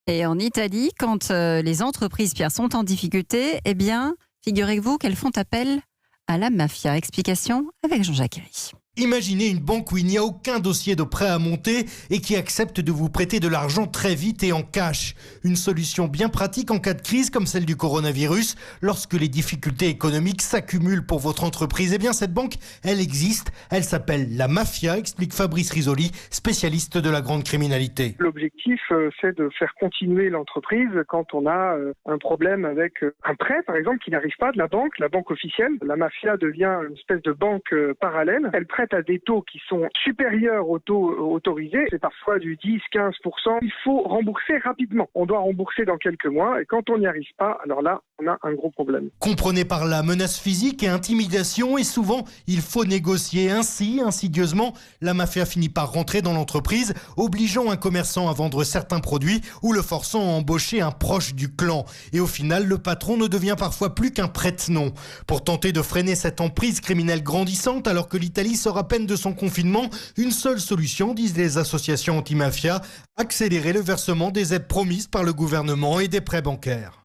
Et en Italie, quand les entreprises, Pierre, sont en difficulté, eh bien, figurez-vous qu'elles font appel à la mafia. Explication avec Jean-Jacques Herry. Imaginez une banque où il n'y a aucun dossier de prêt à monter et qui accepte de vous prêter de l'argent très vite et en cash. Une solution bien pratique en cas de crise comme celle du coronavirus. Lorsque les difficultés économiques s'accumulent pour votre entreprise, eh bien cette banque, elle existe. Elle s'appelle la mafia, explique Fabrice Risoli, spécialiste de la grande criminalité. L'objectif, c'est de faire continuer l'entreprise quand on a un problème avec un prêt, par exemple, qui n'arrive pas de la banque officielle. La mafia devient une espèce de banque parallèle. Elle prête à des taux qui sont supérieurs aux taux autorisés, c'est parfois du 10-15%. Il faut rembourser rapidement. On doit rembourser dans quelques mois et quand on n'y arrive pas, alors là, on a un gros problème. Comprenez par là menace physique et intimidation et souvent, il faut négocier. Ainsi, insidieusement, la mafia finit par rentrer dans l'entreprise, obligeant un commerçant à vendre certains produits ou le forçant à embaucher un proche du clan. Et au final, le patron ne devient parfois plus qu'un prête-nom. Pour tenter de freiner cette emprise criminelle grandissante, alors que l'Italie sort à peine de son confinement, une seule solution, disent les associations anti-mafia, accélérer le versement des aides promises par le gouvernement et des prêts bancaires.